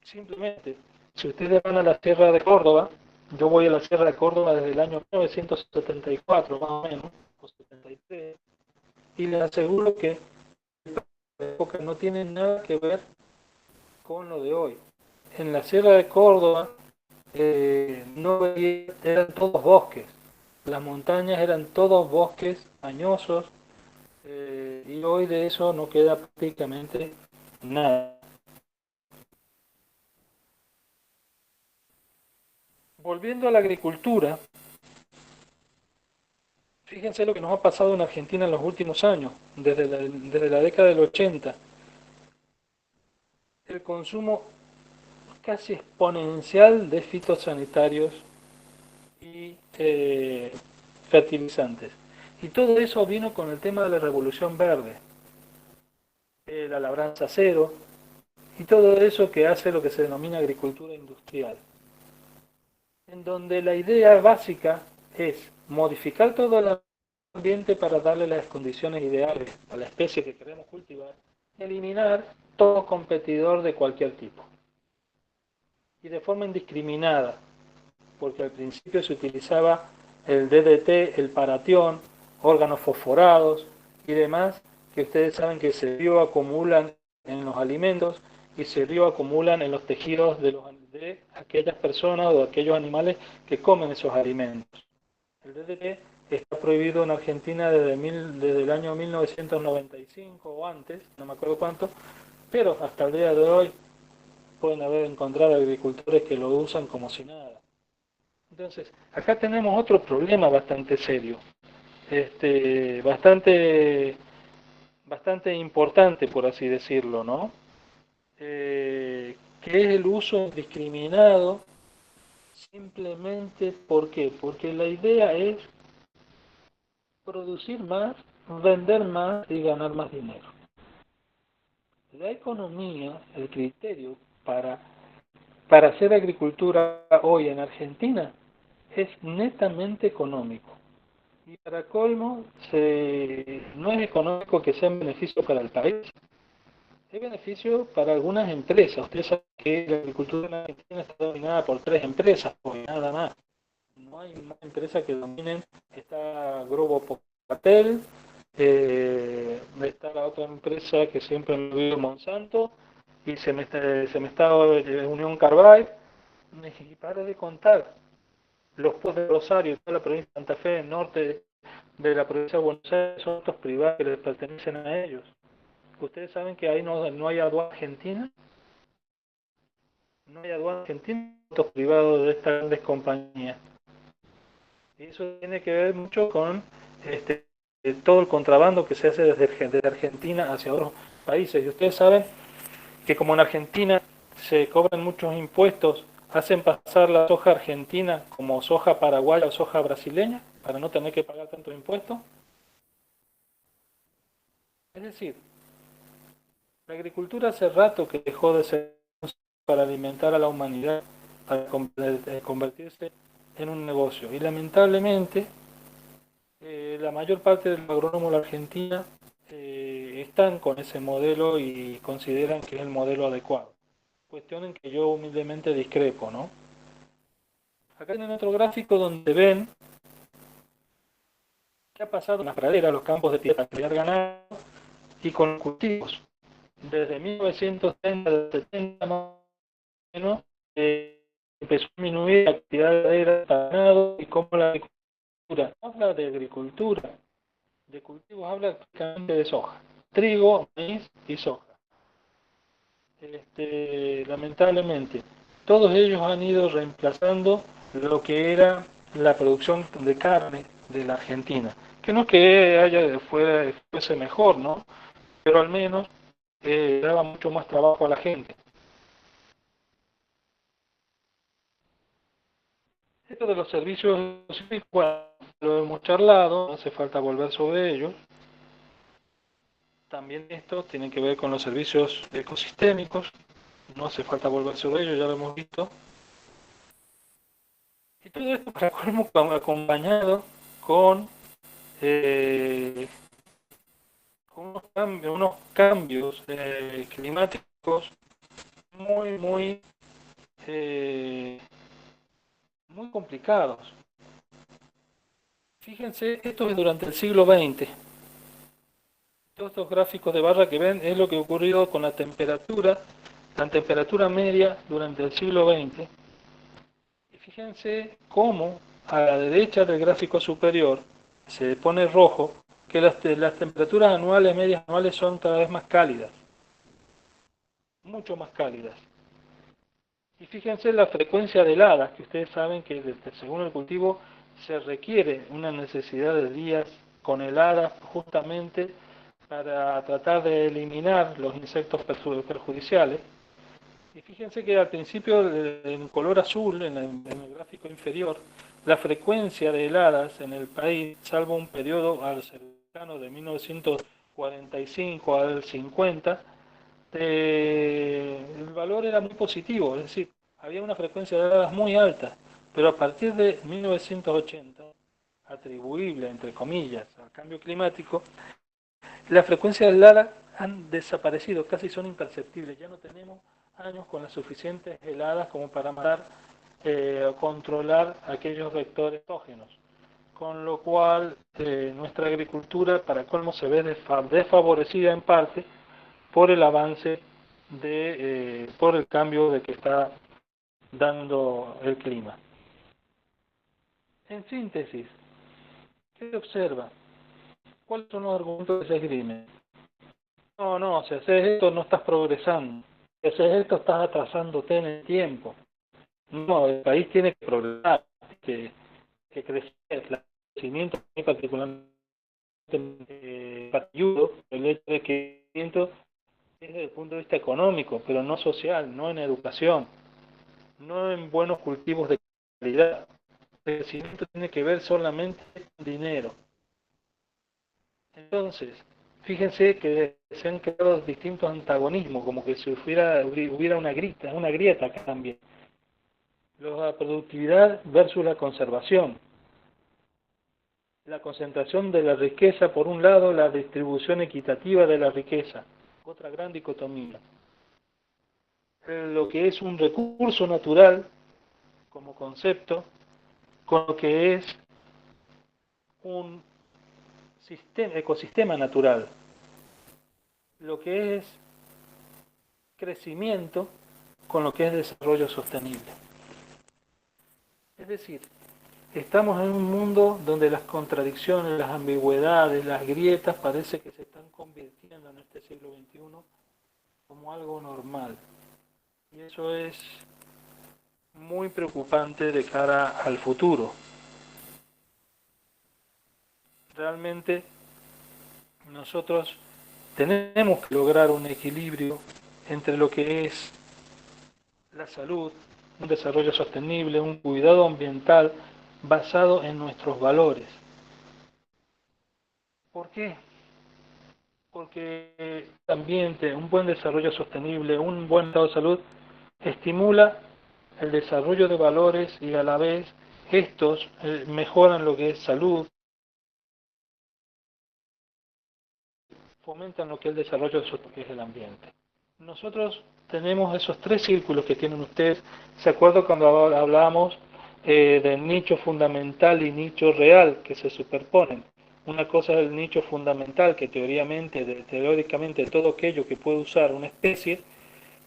Simplemente, si ustedes van a la Sierra de Córdoba, yo voy a la Sierra de Córdoba desde el año 1974, más o menos, o 73, y les aseguro que la época no tiene nada que ver con lo de hoy. En la Sierra de Córdoba no veía, eran todos bosques, las montañas eran todos bosques añosos, y hoy de eso no queda prácticamente nada. Volviendo a la agricultura, fíjense lo que nos ha pasado en Argentina en los últimos años, desde la década del 80. El consumo casi exponencial de fitosanitarios y fertilizantes. Y todo eso vino con el tema de la revolución verde, la labranza cero y todo eso que hace lo que se denomina agricultura industrial, en donde la idea básica es modificar todo el ambiente para darle las condiciones ideales a la especie que queremos cultivar, eliminar todo competidor de cualquier tipo y de forma indiscriminada, porque al principio se utilizaba el DDT, el paratión, órganos fosforados y demás, que ustedes saben que se bioacumulan en los alimentos y se bioacumulan en los tejidos de aquellas personas o de aquellos animales que comen esos alimentos. El DDT está prohibido en Argentina desde el año 1995 o antes, no me acuerdo cuánto, pero hasta el día de hoy pueden haber encontrado agricultores que lo usan como si nada. Entonces, acá tenemos otro problema bastante serio, bastante importante, por así decirlo, ¿no? Que es el uso indiscriminado, simplemente, ¿por qué? Porque la idea es producir más, vender más y ganar más dinero. La economía, el criterio para hacer agricultura hoy en Argentina es netamente económico. Y para colmo, no es económico que sea un beneficio para el país, es beneficio para algunas empresas. Ustedes saben que la agricultura en Argentina está dominada por 3 empresas, hoy nada más. No hay más empresas que dominen. Está Grupo Pocatel, está la otra empresa que siempre me olvido, Monsanto, y se me está Unión Carbide, y para de contar. Los puertos de Rosario, toda la provincia de Santa Fe, el norte de la provincia de Buenos Aires, son otros privados que les pertenecen a ellos. Ustedes saben que ahí no hay aduana argentina, no hay aduana argentina, otros privados de estas grandes compañías. Y eso tiene que ver mucho con todo el contrabando que se hace desde Argentina hacia otros países. Y ustedes saben que como en Argentina se cobran muchos impuestos, hacen pasar la soja argentina como soja paraguaya o soja brasileña para no tener que pagar tantos impuestos. Es decir, la agricultura hace rato que dejó de ser para alimentar a la humanidad, para convertirse en un negocio. Y lamentablemente, la mayor parte de los agrónomos de la Argentina están con ese modelo y consideran que es el modelo adecuado. Cuestión en que yo humildemente discrepo, ¿no? Acá tienen otro gráfico donde ven qué ha pasado en las praderas, los campos de tierra, criar ganado y con los cultivos. Desde 1930, 70 más o menos, empezó a disminuir la actividad de ganado y cómo la agricultura. Habla de agricultura, de cultivos, habla prácticamente de soja, trigo, maíz y soja. Lamentablemente, todos ellos han ido reemplazando lo que era la producción de carne de la Argentina. Que no es que fuese mejor, ¿no? Pero al menos daba mucho más trabajo a la gente. Esto de los servicios, bueno, lo hemos charlado, no hace falta volver sobre ellos. También esto tiene que ver con los servicios ecosistémicos, no hace falta volver sobre ellos, ya lo hemos visto. Y todo esto para colmo acompañado con, unos cambios climáticos muy, eh, muy complicados. Fíjense, esto es durante el siglo XX. Todos estos gráficos de barra que ven es lo que ocurrió con la temperatura media durante el siglo XX. Y fíjense cómo a la derecha del gráfico superior se pone rojo, que las temperaturas anuales, medias anuales son cada vez más cálidas, mucho más cálidas. Y fíjense la frecuencia de heladas, que ustedes saben que según el cultivo se requiere una necesidad de días con heladas justamente para tratar de eliminar los insectos perjudiciales. Y fíjense que al principio, en color azul, en el gráfico inferior, la frecuencia de heladas en el país, salvo un periodo al cercano de 1945 al 50, el valor era muy positivo, es decir, había una frecuencia de heladas muy alta, pero a partir de 1980, atribuible, entre comillas, al cambio climático, la frecuencia de heladas han desaparecido, casi son imperceptibles, ya no tenemos años con las suficientes heladas como para matar controlar aquellos vectores patógenos, con lo cual nuestra agricultura, para colmo, se ve desfavorecida en parte por el avance por el cambio de que está dando el clima. En síntesis, ¿qué se observa? ¿Cuáles son los argumentos que se esgrimen? No, si haces esto no estás progresando. Si haces esto estás atrasándote en el tiempo. No, el país tiene que progresar, que crecer. El crecimiento, particularmente ayudo, el hecho de que el crecimiento es desde el punto de vista económico, pero no social, no en educación, no en buenos cultivos de calidad. El crecimiento tiene que ver solamente con dinero. Entonces, fíjense que se han creado distintos antagonismos, como que si hubiera una grieta acá también. La productividad versus la conservación. La concentración de la riqueza, por un lado, la distribución equitativa de la riqueza, otra gran dicotomía. Lo que es un recurso natural, como concepto, con lo que es un ecosistema natural, lo que es crecimiento con lo que es desarrollo sostenible. Es decir, estamos en un mundo donde las contradicciones, las ambigüedades, las grietas parece que se están convirtiendo en este siglo XXI como algo normal. Y eso es muy preocupante de cara al futuro. Realmente nosotros tenemos que lograr un equilibrio entre lo que es la salud, un desarrollo sostenible, un cuidado ambiental basado en nuestros valores. ¿Por qué? Porque el ambiente, un buen desarrollo sostenible, un buen estado de salud, estimula el desarrollo de valores y a la vez estos mejoran lo que es salud, fomentan lo que es el desarrollo de lo que es el ambiente. Nosotros tenemos esos tres círculos que tienen ustedes. ¿Se acuerdan cuando hablábamos del nicho fundamental y nicho real que se superponen? Una cosa es el nicho fundamental, que teóricamente todo aquello que puede usar una especie,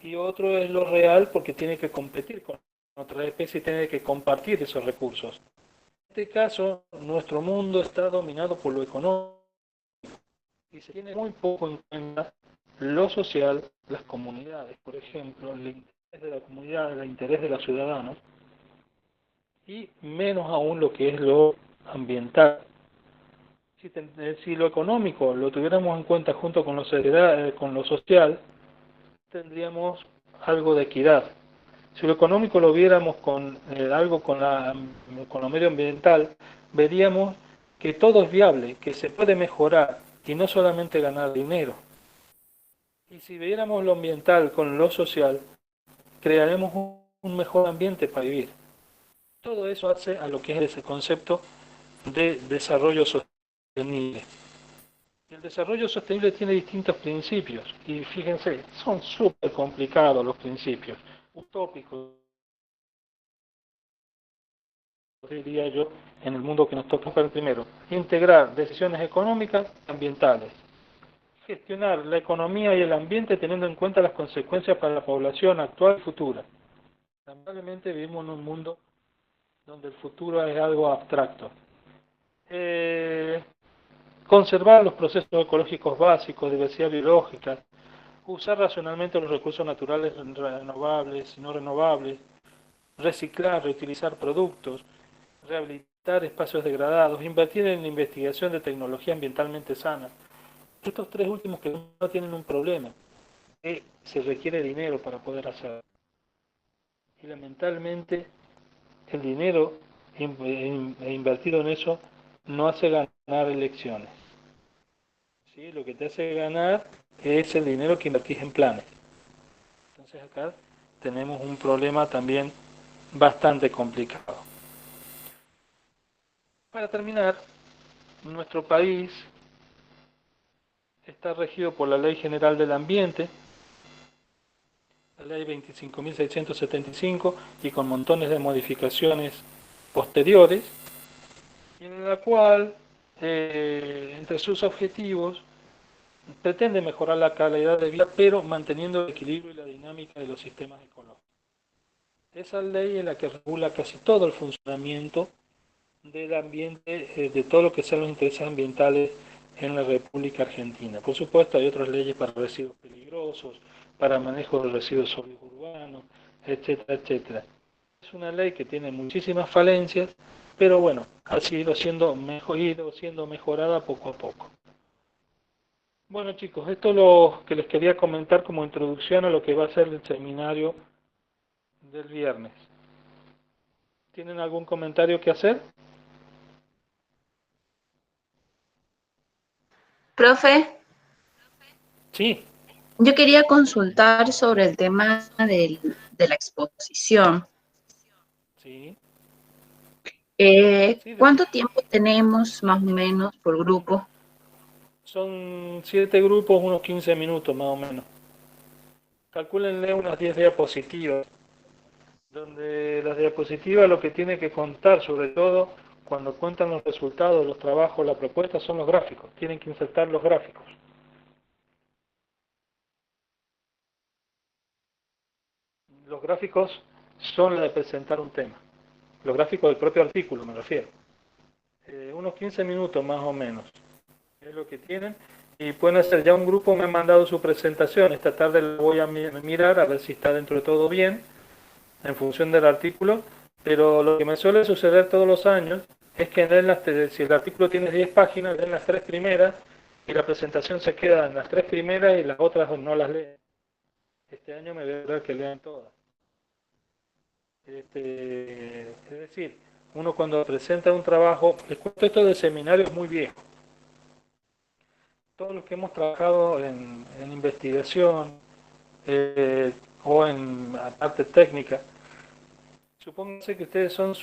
y otro es lo real porque tiene que competir con otra especie y tiene que compartir esos recursos. En este caso, nuestro mundo está dominado por lo económico y se tiene muy poco en cuenta lo social, las comunidades, por ejemplo, el interés de la comunidad, el interés de los ciudadanos, y menos aún lo que es lo ambiental. Si lo económico lo tuviéramos en cuenta junto con con lo social, tendríamos algo de equidad. Si lo económico lo viéramos con algo con lo medioambiental, veríamos que todo es viable, que se puede mejorar y no solamente ganar dinero. Y si viéramos lo ambiental con lo social, crearemos un mejor ambiente para vivir. Todo eso hace a lo que es ese concepto de desarrollo sostenible. El desarrollo sostenible tiene distintos principios y fíjense, son súper complicados los principios, utópicos, diría yo, en el mundo que nos toca ver primero. Integrar decisiones económicas y ambientales. Gestionar la economía y el ambiente teniendo en cuenta las consecuencias para la población actual y futura. Lamentablemente vivimos en un mundo donde el futuro es algo abstracto. Conservar los procesos ecológicos básicos, diversidad biológica, usar racionalmente los recursos naturales renovables y no renovables, reciclar, reutilizar productos, rehabilitar espacios degradados, invertir en la investigación de tecnología ambientalmente sana. Estos tres últimos que no tienen un problema, se requiere dinero para poder hacerlo. Y lamentablemente el dinero invertido en eso no hace ganar elecciones. ¿Sí? Lo que te hace ganar es el dinero que invertís en planes. Entonces acá tenemos un problema también bastante complicado. Para terminar, nuestro país está regido por la Ley General del Ambiente. ley 25.675 y con montones de modificaciones posteriores, y en la cual, entre sus objetivos, pretende mejorar la calidad de vida, pero manteniendo el equilibrio y la dinámica de los sistemas ecológicos. Esa ley es la que regula casi todo el funcionamiento del ambiente, de todo lo que sean los intereses ambientales en la República Argentina. Por supuesto, hay otras leyes para residuos peligrosos, para manejo de residuos sólidos urbanos, etcétera, etcétera. Es una ley que tiene muchísimas falencias, pero bueno, ha ido siendo mejorada poco a poco. Bueno chicos, esto es lo que les quería comentar como introducción a lo que va a ser el seminario del viernes. ¿Tienen algún comentario que hacer? Profe, Sí. yo quería consultar sobre el tema de la exposición. Sí. Sí, ¿Cuánto tiempo tenemos más o menos por grupo? son 7 grupos, unos 15 minutos más o menos. Calcúlenle unas 10 diapositivas, donde las diapositivas lo que tiene que contar, sobre todo cuando cuentan los resultados, los trabajos, la propuesta, son los gráficos. Tienen que insertar los gráficos. Los gráficos son la de presentar un tema. Los gráficos del propio artículo, me refiero. Unos 15 minutos más o menos. Es lo que tienen. Y pueden hacer, ya un grupo me ha mandado su presentación. Esta tarde lo voy a mirar a ver si está dentro de todo bien, en función del artículo. Pero lo que me suele suceder todos los años es que si el artículo tiene 10 páginas, leen las 3 primeras y la presentación se queda en las 3 primeras y las otras no las leen. Este año me voy a ver que lean todas. Es decir, uno cuando presenta un trabajo, les cuento esto del seminario es muy viejo. Todos los que hemos trabajado en investigación o en parte técnica, supónganse que ustedes son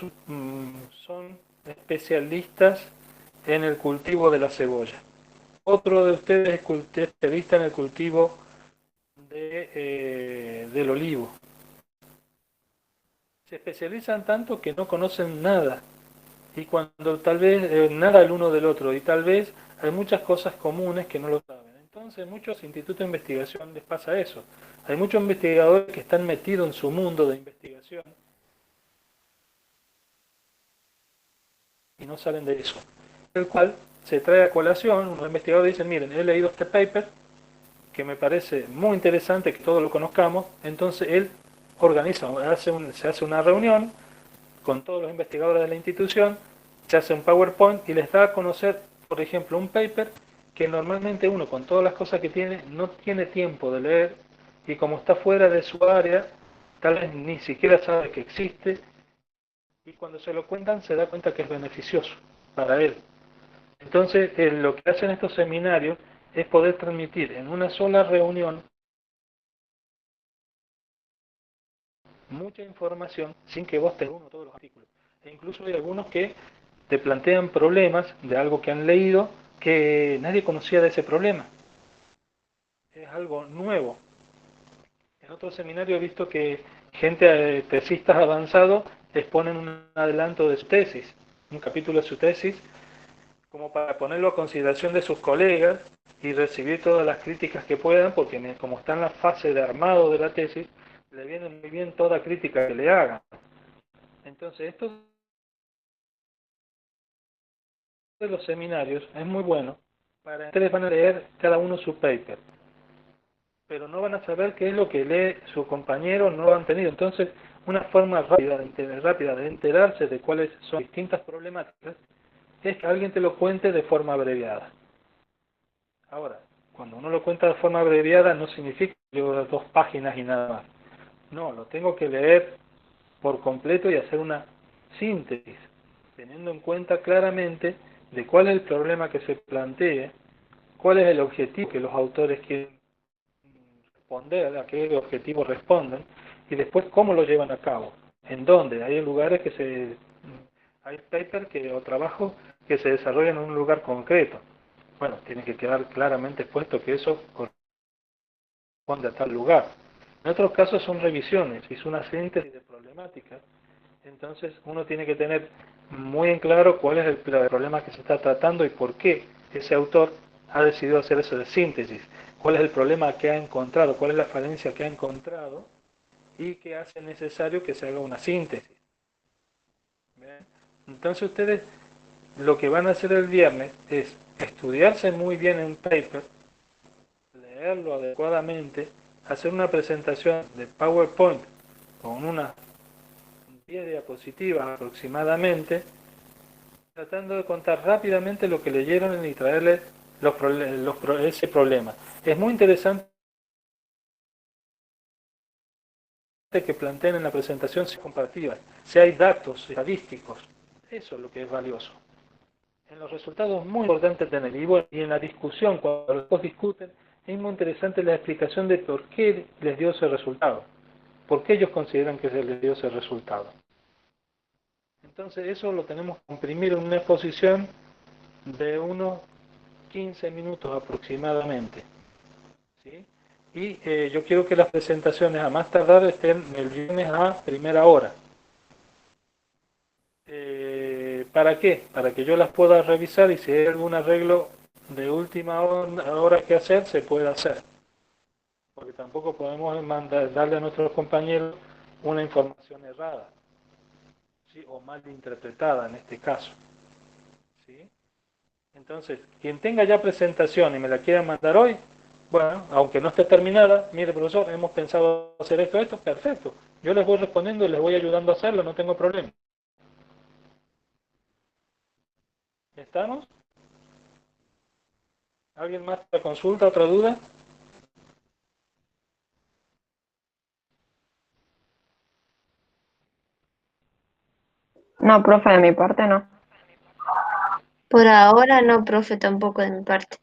especialistas en el cultivo de la cebolla. Otro de ustedes es especialista en el cultivo del olivo. Se especializan tanto que no conocen nada y cuando tal vez nada el uno del otro y tal vez hay muchas cosas comunes que no lo saben. Entonces, muchos institutos de investigación les pasa eso. Hay muchos investigadores que están metidos en su mundo de investigación y no salen de eso. El cual se trae a colación, unos investigadores dicen, miren, he leído este paper que me parece muy interesante que todos lo conozcamos, entonces él organiza, se hace una reunión con todos los investigadores de la institución, se hace un PowerPoint y les da a conocer, por ejemplo, un paper que normalmente uno con todas las cosas que tiene no tiene tiempo de leer y como está fuera de su área, tal vez ni siquiera sabe que existe y cuando se lo cuentan se da cuenta que es beneficioso para él. Entonces, lo que hacen estos seminarios es poder transmitir en una sola reunión mucha información sin que vos tengas uno todos los artículos. E incluso hay algunos que te plantean problemas de algo que han leído que nadie conocía de ese problema. Es algo nuevo. En otro seminario he visto que gente, tesistas avanzados, exponen un adelanto de su tesis, un capítulo de su tesis, como para ponerlo a consideración de sus colegas y recibir todas las críticas que puedan, porque como está en la fase de armado de la tesis, le viene muy bien toda crítica que le hagan. Entonces, esto de los seminarios es muy bueno para ustedes van a leer cada uno su paper, pero no van a saber qué es lo que lee su compañero, no lo han tenido. Entonces, una forma rápida de enterarse de cuáles son distintas problemáticas es que alguien te lo cuente de forma abreviada. Ahora, cuando uno lo cuenta de forma abreviada no significa que llevo 2 páginas y nada más. No, lo tengo que leer por completo y hacer una síntesis, teniendo en cuenta claramente de cuál es el problema que se plantee, cuál es el objetivo que los autores quieren responder, a qué objetivo responden, y después cómo lo llevan a cabo, en dónde. Hay lugares hay papers o trabajos que se desarrollan en un lugar concreto. Bueno, tiene que quedar claramente expuesto que eso corresponde a tal lugar. En otros casos son revisiones, es una síntesis de problemática. Entonces uno tiene que tener muy en claro cuál es el problema que se está tratando y por qué ese autor ha decidido hacer eso de síntesis, cuál es el problema que ha encontrado, cuál es la falencia que ha encontrado y que hace necesario que se haga una síntesis. ¿Bien? Entonces ustedes lo que van a hacer el viernes es estudiarse muy bien un paper, leerlo adecuadamente, hacer una presentación de PowerPoint con unas 10 diapositivas aproximadamente, tratando de contar rápidamente lo que leyeron y traerles ese problema. Es muy interesante que planteen en la presentación si comparativas, si hay datos estadísticos, eso es lo que es valioso. En los resultados es muy importante tener, y en la discusión, cuando los dos discuten, es muy interesante la explicación de por qué les dio ese resultado, por qué ellos consideran que se les dio ese resultado. Entonces eso lo tenemos que comprimir en una exposición de unos 15 minutos aproximadamente, ¿sí? Y yo quiero que las presentaciones a más tardar estén el viernes a primera hora. ¿Para qué? Para que yo las pueda revisar y si hay algún arreglo de última hora que hacer, se puede hacer. Porque tampoco podemos darle a nuestros compañeros una información errada, ¿sí? O mal interpretada en este caso, ¿sí? Entonces, quien tenga ya presentación y me la quiera mandar hoy, bueno, aunque no esté terminada, mire profesor, hemos pensado hacer esto, perfecto. Yo les voy respondiendo y les voy ayudando a hacerlo, no tengo problema. ¿Estamos? ¿Alguien más te consulta, otra duda? No, profe, de mi parte no. Por ahora no, profe, tampoco de mi parte.